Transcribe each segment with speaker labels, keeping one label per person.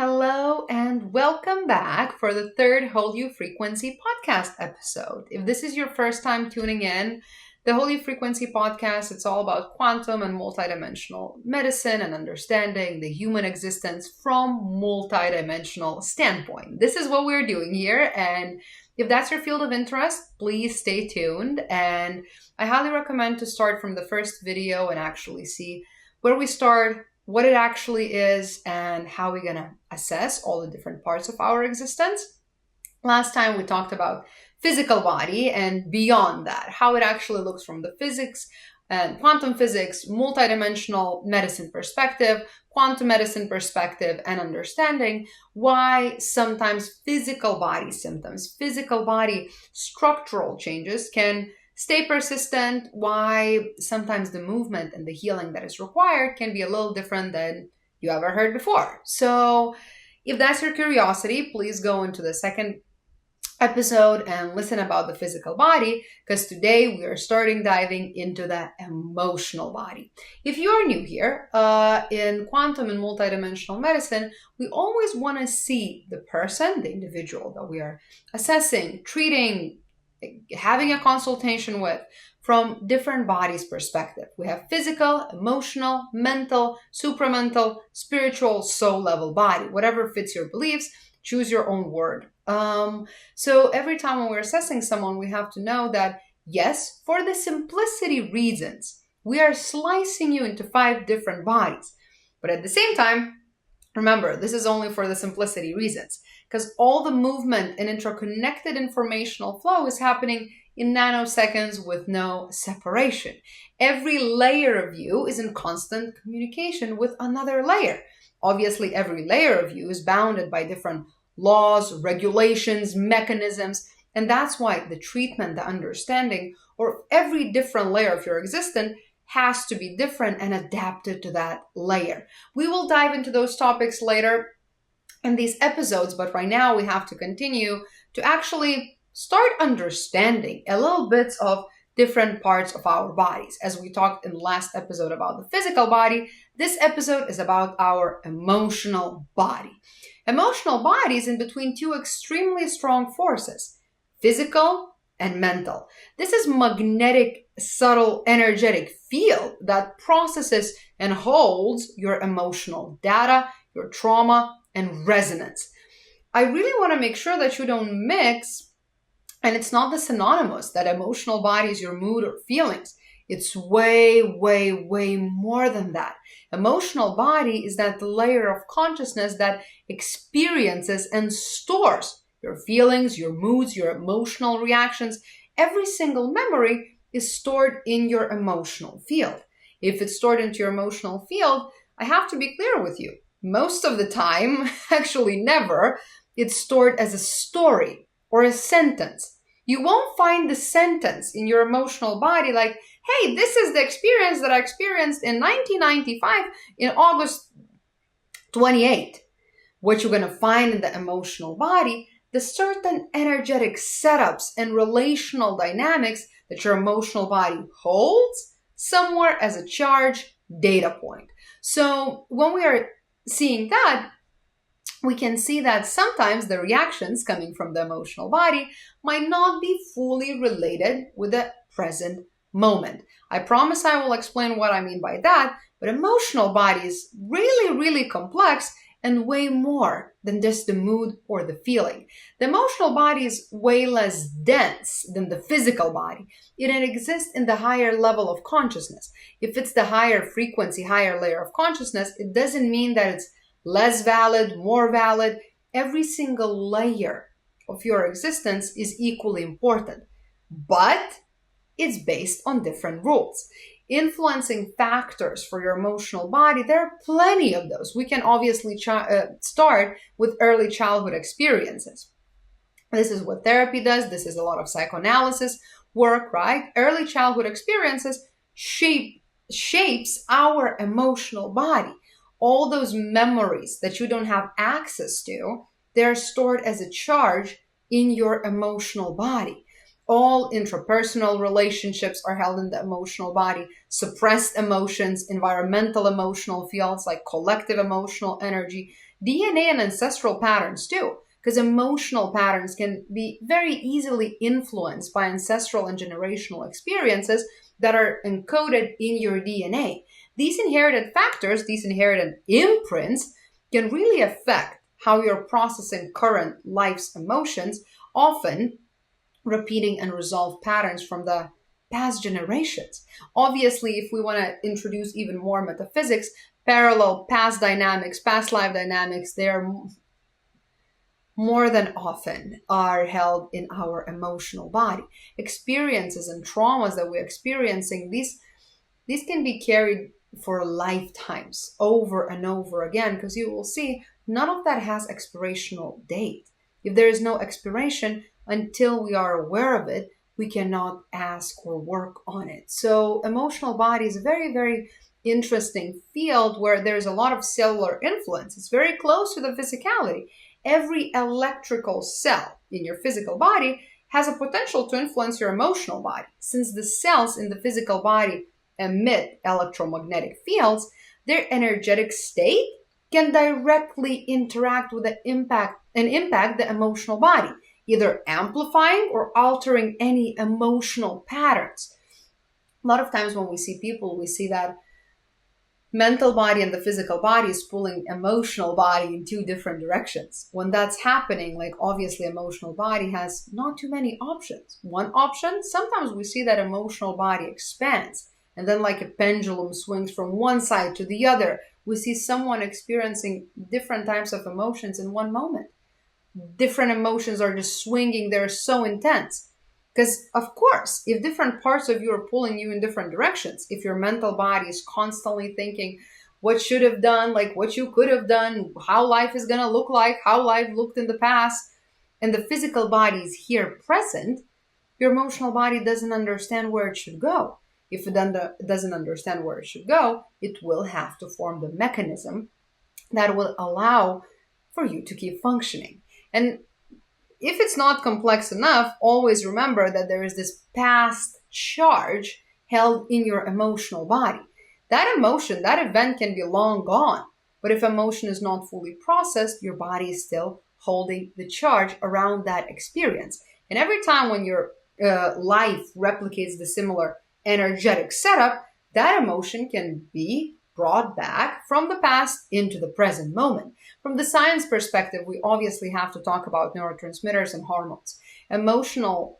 Speaker 1: Hello and welcome back for the third Holy Frequency podcast episode. If this is your first time tuning in, the Holy Frequency podcast, it's all about quantum and multidimensional medicine and understanding the human existence from multidimensional standpoint. This is what we're doing here, and if that's your field of interest, please stay tuned. And I highly recommend to start from the first video and actually see where we start, what it actually is, and how we're going to assess all the different parts of our existence. Last time we talked about physical body and beyond that, how it actually looks from the physics and quantum physics, multidimensional medicine perspective, quantum medicine perspective, and understanding why sometimes physical body symptoms, physical body structural changes can stay persistent, why sometimes the movement and the healing that is required can be a little different than you ever heard before. So if that's your curiosity, please go into the second episode and listen about the physical body, because today we are starting diving into the emotional body. If you are new here, in quantum and multidimensional medicine, we always want to see the person, the individual that we are assessing, treating, having a consultation with from different bodies perspective. We have physical, emotional, mental, supramental, spiritual, soul level body, whatever fits your beliefs. Choose your own word. So every time when we're assessing someone, we have to know that, yes, for the simplicity reasons, we are slicing you into 5 different bodies. But at the same time, remember, this is only for the simplicity reasons, because all the movement and interconnected informational flow is happening in nanoseconds with no separation. Every layer of you is in constant communication with another layer. Obviously, every layer of you is bounded by different laws, regulations, mechanisms, and that's why the treatment, the understanding, or every different layer of your existence has to be different and adapted to that layer. We will dive into those topics later in these episodes, but right now we have to continue to actually start understanding a little bit of different parts of our bodies. As we talked in the last episode about the physical body, this episode is about our emotional body. Emotional body is in between 2 extremely strong forces, physical and mental. This is magnetic, subtle, energetic field that processes and holds your emotional data, your trauma, and resonance. I really want to make sure that you don't mix, and it's not the synonymous that emotional body is your mood or feelings. It's way, way, way more than that. Emotional body is that layer of consciousness that experiences and stores your feelings, your moods, your emotional reactions. Every single memory is stored in your emotional field. If it's stored into your emotional field, I have to be clear with you. Most of the time, actually never, it's stored as a story or a sentence. You won't find the sentence in your emotional body like, hey, this is the experience that I experienced in 1995 in August 28. What you're going to find in the emotional body, the certain energetic setups and relational dynamics that your emotional body holds somewhere as a charge data point. So when we are seeing that, we can see that sometimes the reactions coming from the emotional body might not be fully related with the present moment. I promise I will explain what I mean by that, but emotional body is really, really complex and way more than just the mood or the feeling. The emotional body is way less dense than the physical body. It exists in the higher level of consciousness. If it's the higher frequency, higher layer of consciousness, it doesn't mean that it's less valid, more valid. Every single layer of your existence is equally important, but it's based on different rules. Influencing factors for your emotional body, there are plenty of those. We can obviously start with early childhood experiences. This is what therapy does. This is a lot of psychoanalysis work, right? Early childhood experiences shapes our emotional body. All those memories that you don't have access to, they're stored as a charge in your emotional body. All intrapersonal relationships are held in the emotional body. Suppressed emotions, environmental emotional fields like collective emotional energy, DNA and ancestral patterns too, because emotional patterns can be very easily influenced by ancestral and generational experiences that are encoded in your DNA. These inherited factors, these inherited imprints, can really affect how you're processing current life's emotions, often repeating unresolved patterns from the past generations. Obviously, if we want to introduce even more metaphysics, parallel past dynamics, past life dynamics, they're more than often are held in our emotional body. Experiences and traumas that we're experiencing, these can be carried for lifetimes over and over again, because you will see none of that has expirational date. If there is no expiration, until we are aware of it, we cannot ask or work on it. So emotional body is a very, very interesting field where there's a lot of cellular influence. It's very close to the physicality. Every electrical cell in your physical body has a potential to influence your emotional body. Since the cells in the physical body emit electromagnetic fields, their energetic state can directly interact with impact the emotional body, either amplifying or altering any emotional patterns. A lot of times when we see people, we see that mental body and the physical body is pulling emotional body in two different directions. When that's happening, like obviously emotional body has not too many options. One option, sometimes we see that emotional body expands, and then like a pendulum swings from one side to the other. We see someone experiencing different types of emotions in one moment. Different emotions are just swinging. They're so intense. Because, of course, if different parts of you are pulling you in different directions, if your mental body is constantly thinking what should have done, like what you could have done, how life is going to look like, how life looked in the past, and the physical body is here present, your emotional body doesn't understand where it should go. If it doesn't understand where it should go, it will have to form the mechanism that will allow for you to keep functioning. And if it's not complex enough, always remember that there is this past charge held in your emotional body. That emotion, that event can be long gone, but if emotion is not fully processed, your body is still holding the charge around that experience. And every time when your life replicates the similar energetic setup, that emotion can be brought back from the past into the present moment. From the science perspective, we obviously have to talk about neurotransmitters and hormones. Emotional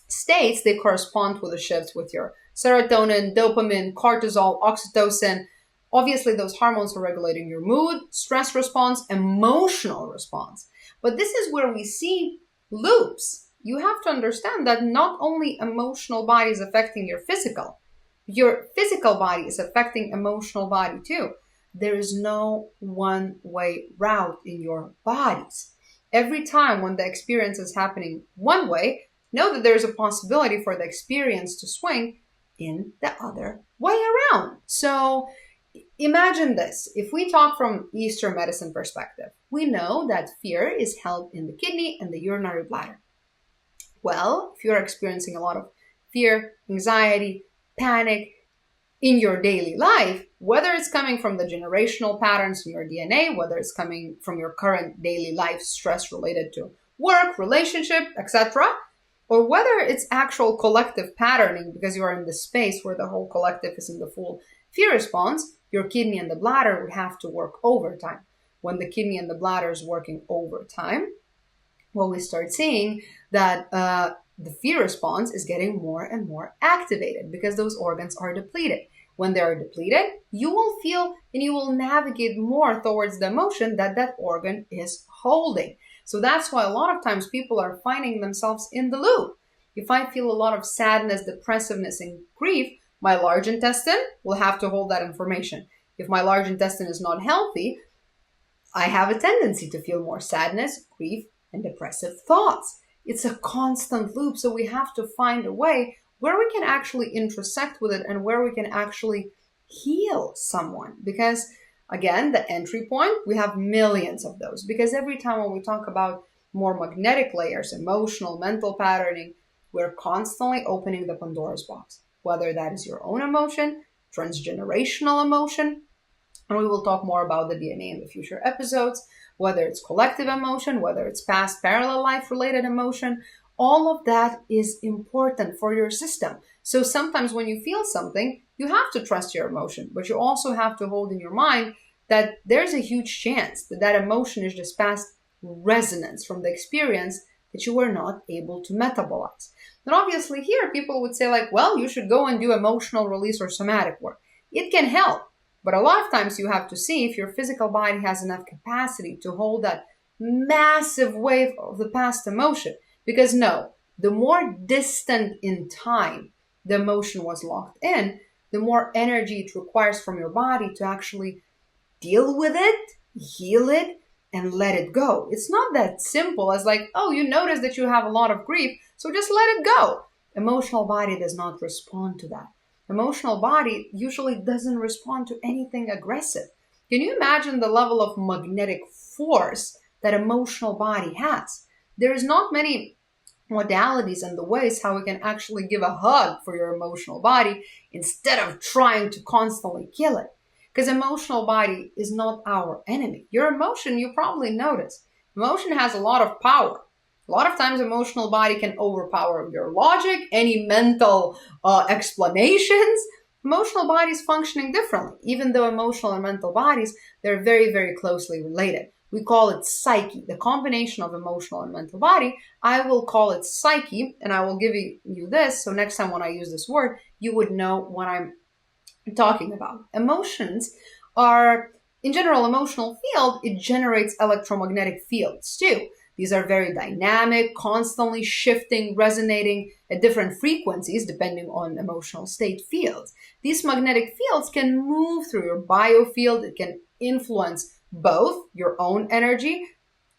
Speaker 1: states, they correspond with the shifts with your serotonin, dopamine, cortisol, oxytocin. Obviously, those hormones are regulating your mood, stress response, emotional response. But this is where we see loops. You have to understand that not only emotional body is affecting your physical body is affecting emotional body too. There is no one-way route in your bodies. Every time when the experience is happening one way, know that there's a possibility for the experience to swing in the other way around. So imagine this. If we talk from Eastern medicine perspective, we know that fear is held in the kidney and the urinary bladder. Well, if you're experiencing a lot of fear, anxiety, panic in your daily life, whether it's coming from the generational patterns in your DNA, whether it's coming from your current daily life stress related to work, relationship, etc., or whether it's actual collective patterning because you are in the space where the whole collective is in the full fear response, your kidney and the bladder would have to work overtime. When the kidney and the bladder is working overtime, well, we start seeing that the fear response is getting more and more activated because those organs are depleted. When they are depleted, you will feel and you will navigate more towards the emotion that that organ is holding. So that's why a lot of times people are finding themselves in the loop. If I feel a lot of sadness, depressiveness, and grief, my large intestine will have to hold that information. If my large intestine is not healthy, I have a tendency to feel more sadness, grief, and depressive thoughts. It's a constant loop, so we have to find a way where we can actually intersect with it and where we can actually heal someone. Because again, the entry point, we have millions of those. Because every time when we talk about more magnetic layers, emotional, mental patterning, we're constantly opening the Pandora's box, whether that is your own emotion, transgenerational emotion, and we will talk more about the DNA in the future episodes, whether it's collective emotion, whether it's past parallel life related emotion. All of that is important for your system. So sometimes when you feel something, you have to trust your emotion, but you also have to hold in your mind that there's a huge chance that that emotion is just past resonance from the experience that you were not able to metabolize. And obviously here people would say like, well, you should go and do emotional release or somatic work. It can help. But a lot of times you have to see if your physical body has enough capacity to hold that massive wave of the past emotion. Because no, the more distant in time the emotion was locked in, the more energy it requires from your body to actually deal with it, heal it, and let it go. It's not that simple as like, oh, you notice that you have a lot of grief, so just let it go. Emotional body does not respond to that. Emotional body usually doesn't respond to anything aggressive. Can you imagine the level of magnetic force that emotional body has? There is not many modalities and the ways how we can actually give a hug for your emotional body instead of trying to constantly kill it. Because emotional body is not our enemy. Your emotion, you probably notice, emotion has a lot of power. A lot of times emotional body can overpower your logic, any mental explanations. Emotional body is functioning differently. Even though emotional and mental bodies, they're very, very closely related. We call it psyche, the combination of emotional and mental body. I will call it psyche, and I will give you this. So next time when I use this word, you would know what I'm talking about. Emotions are, in general, emotional field, it generates electromagnetic fields too. These are very dynamic, constantly shifting, resonating at different frequencies depending on emotional state fields. These magnetic fields can move through your biofield. It can influence both your own energy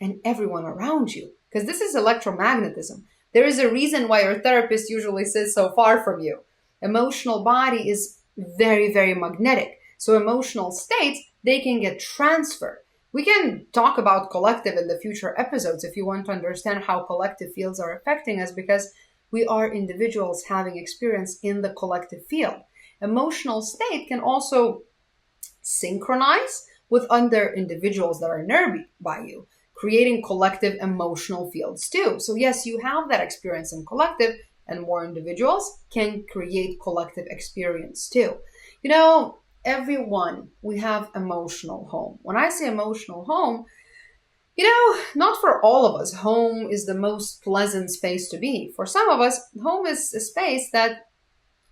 Speaker 1: and everyone around you. Because this is electromagnetism. There is a reason why your therapist usually sits so far from you. Emotional body is very, very magnetic. So emotional states, they can get transferred. We can talk about collective in the future episodes if you want to understand how collective fields are affecting us, because we are individuals having experience in the collective field. Emotional state can also synchronize with other individuals that are nearby you, creating collective emotional fields too. So yes, you have that experience in collective, and more individuals can create collective experience too. You know, everyone, we have emotional home. When I say emotional home, you know, not for all of us, home is the most pleasant space to be. For some of us, home is a space that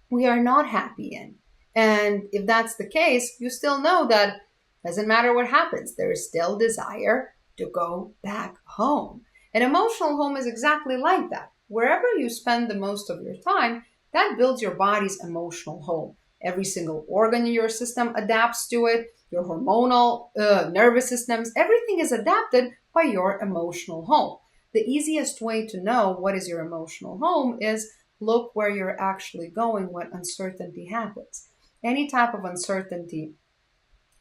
Speaker 1: we are not happy in. And if that's the case, you still know that doesn't matter what happens, there is still desire to go back home. An emotional home is exactly like that. Wherever you spend the most of your time, that builds your body's emotional home. Every single organ in your system adapts to it. Your hormonal, nervous systems, everything is adapted by your emotional home. The easiest way to know what is your emotional home is look where you're actually going when uncertainty happens. Any type of uncertainty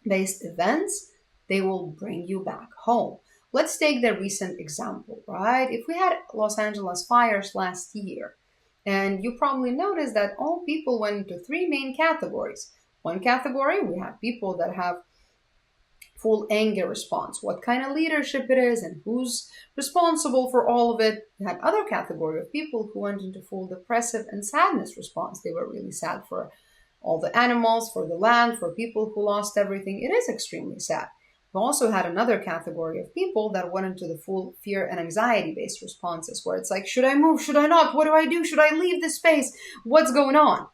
Speaker 1: based events, they will bring you back home. Let's take the recent example, right? If we had Los Angeles fires last year, and you probably noticed that all people went into three main categories. One category, we have people that have full anger response, what kind of leadership it is and who's responsible for all of it. You had other category of people who went into full depressive and sadness response. They were really sad for all the animals, for the land, for people who lost everything. It is extremely sad. We also had another category of people that went into the full fear and anxiety based responses, where it's like, should I move? Should I not? What do I do? Should I leave this space? What's going on?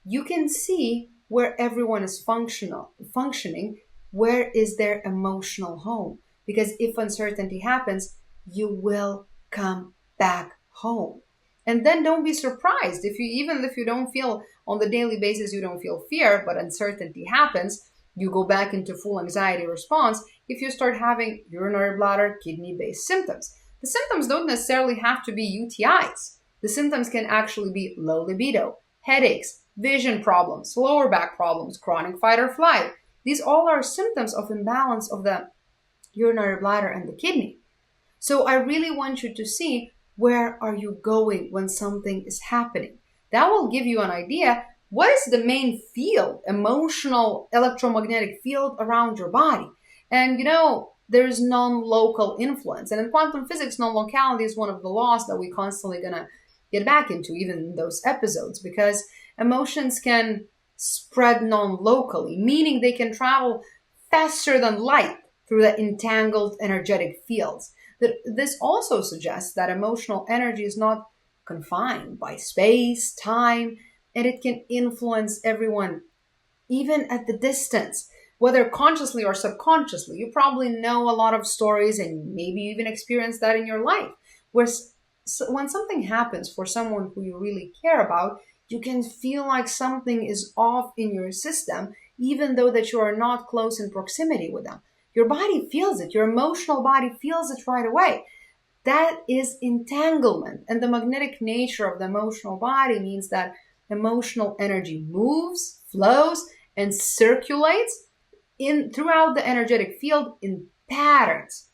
Speaker 1: You can see where everyone is functioning, where is their emotional home. Because if uncertainty happens, you will come back home. And then don't be surprised even if you don't feel on the daily basis, you don't feel fear, but uncertainty happens, you go back into full anxiety response if you start having urinary bladder, kidney-based symptoms. The symptoms don't necessarily have to be UTIs. The symptoms can actually be low libido, headaches, vision problems, lower back problems, chronic fight or flight. These all are symptoms of imbalance of the urinary bladder and the kidney. So I really want you to see Where are you going when something is happening? That will give you an idea. What is the main field, emotional electromagnetic field around your body? And there's non-local influence. And in quantum physics, non-locality is one of the laws that we constantly gonna get back into, even in those episodes, because emotions can spread non-locally, meaning they can travel faster than light through the entangled energetic fields. This also suggests that emotional energy is not confined by space, time, and it can influence everyone, even at the distance, whether consciously or subconsciously. You probably know a lot of stories and maybe you even experienced that in your life, where when something happens for someone who you really care about, you can feel like something is off in your system, even though that you are not close in proximity with them. Your body feels it. Your emotional body feels it right away. That is entanglement. And the magnetic nature of the emotional body means that emotional energy moves, flows, and circulates in throughout the energetic field in patterns.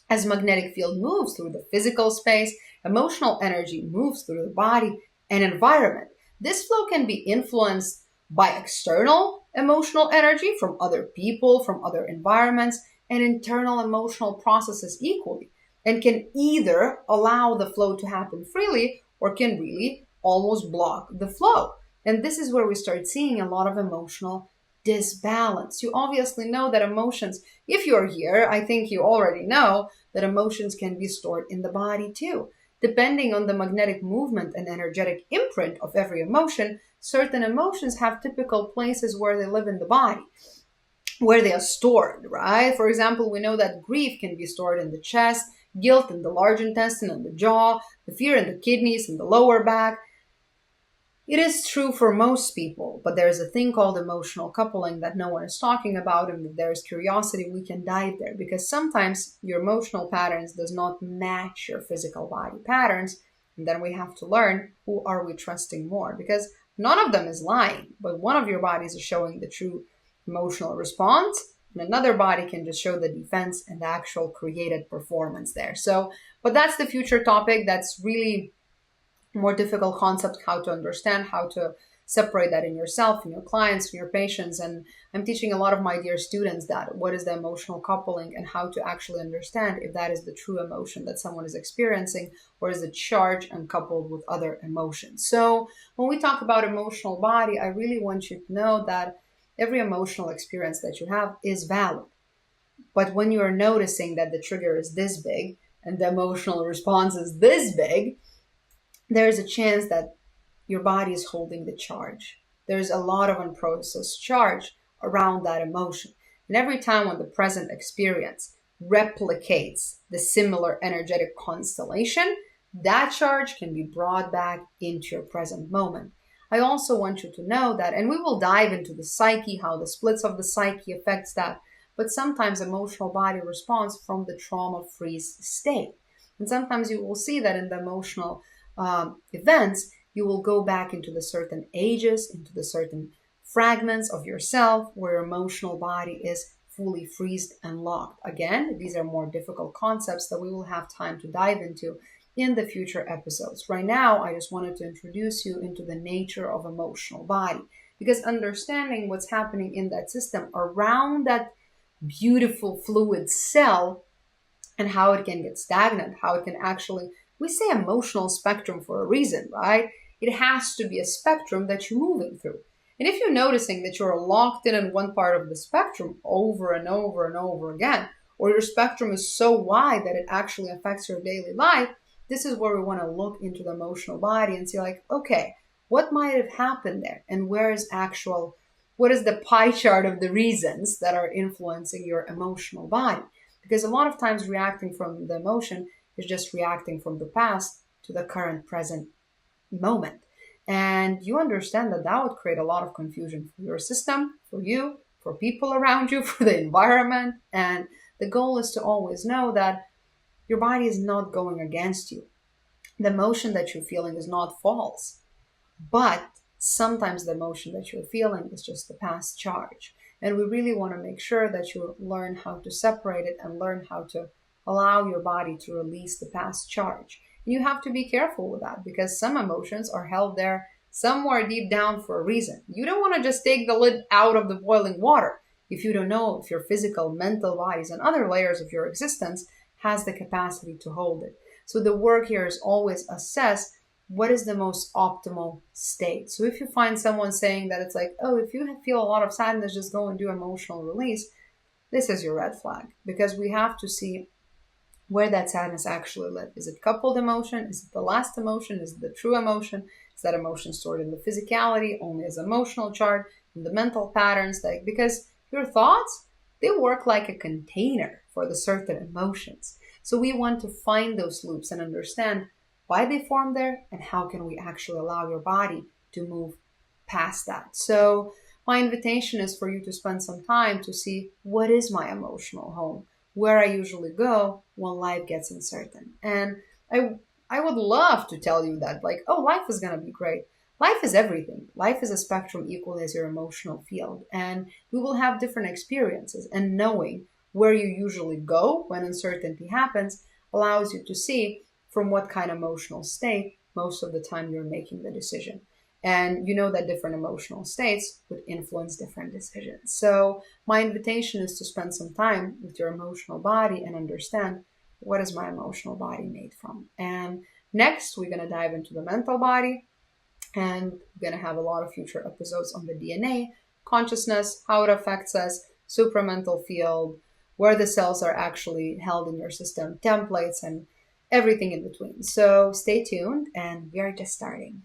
Speaker 1: As magnetic field moves through the physical space, emotional energy moves through the body and environment. This flow can be influenced by external emotional energy from other people, from other environments, and internal emotional processes equally, and can either allow the flow to happen freely or can really almost block the flow. And this is where we start seeing a lot of emotional disbalance. You obviously know that emotions, if you're here, I think you already know that emotions can be stored in the body too. Depending on the magnetic movement and energetic imprint of every emotion, certain emotions have typical places where they live in the body, where they are stored, right? For example, we know that grief can be stored in the chest, guilt in the large intestine and the jaw, the fear in the kidneys and the lower back. It is true for most people, but there's a thing called emotional coupling that no one is talking about, and if there's curiosity, we can dive there, because sometimes your emotional patterns does not match your physical body patterns, and then we have to learn who are we trusting more, because none of them is lying, but one of your bodies is showing the true emotional response, and another body can just show the defense and the actual created performance there. So, but that's the future topic. That's really more difficult concept, how to understand, how to separate that in yourself, in your clients, in your patients. And I'm teaching a lot of my dear students that what is the emotional coupling and how to actually understand if that is the true emotion that someone is experiencing, or is it charged and coupled with other emotions. So when we talk about emotional body, I really want you to know that every emotional experience that you have is valid. But when you are noticing that the trigger is this big and the emotional response is this big, there's a chance that your body is holding the charge. There's a lot of unprocessed charge around that emotion. And every time when the present experience replicates the similar energetic constellation, that charge can be brought back into your present moment. I also want you to know that, and we will dive into the psyche, how the splits of the psyche affects that, but sometimes emotional body responds from the trauma freeze state. And sometimes you will see that in the emotional events, you will go back into the certain ages, into the certain fragments of yourself where your emotional body is fully freezed and locked. Again, these are more difficult concepts that we will have time to dive into in the future episodes. Right now, I just wanted to introduce you into the nature of emotional body, because understanding what's happening in that system around that beautiful fluid cell and how it can get stagnant, how it can actually, we say emotional spectrum for a reason, right? It has to be a spectrum that you're moving through. And if you're noticing that you're locked in one part of the spectrum over and over and over again, or your spectrum is so wide that it actually affects your daily life, this is where we want to look into the emotional body and see like, okay, what might have happened there? And where is actual, what is the pie chart of the reasons that are influencing your emotional body? Because a lot of times reacting from the emotion is just reacting from the past to the current present moment. And you understand that that would create a lot of confusion for your system, for you, for people around you, for the environment. And the goal is to always know that your body is not going against you. The emotion that you're feeling is not false, but sometimes the emotion that you're feeling is just the past charge. And we really want to make sure that you learn how to separate it and learn how to allow your body to release the past charge. You have to be careful with that because some emotions are held there somewhere deep down for a reason. You don't want to just take the lid out of the boiling water if you don't know if your physical, mental bodies and other layers of your existence has the capacity to hold it. So the work here is always assess what is the most optimal state. So if you find someone saying that it's like, oh, if you feel a lot of sadness, just go and do emotional release, this is your red flag because we have to see where that sadness actually lives. Is it coupled emotion? Is it the last emotion? Is it the true emotion? Is that emotion stored in the physicality, only as emotional chart, in the mental patterns? Like, because your thoughts, they work like a container for the certain emotions. So we want to find those loops and understand why they form there and how can we actually allow your body to move past that. So my invitation is for you to spend some time to see what is my emotional home, where I usually go when life gets uncertain. And I would love to tell you that, like, oh, life is going to be great. Life is everything. Life is a spectrum equally as your emotional field. And we will have different experiences. And knowing where you usually go when uncertainty happens allows you to see from what kind of emotional state most of the time you're making the decision. And you know that different emotional states would influence different decisions. So my invitation is to spend some time with your emotional body and understand what is my emotional body made from. And next, we're going to dive into the mental body. And we're going to have a lot of future episodes on the DNA, consciousness, how it affects us, supramental field, where the cells are actually held in your system, templates, and everything in between. So stay tuned, and we are just starting.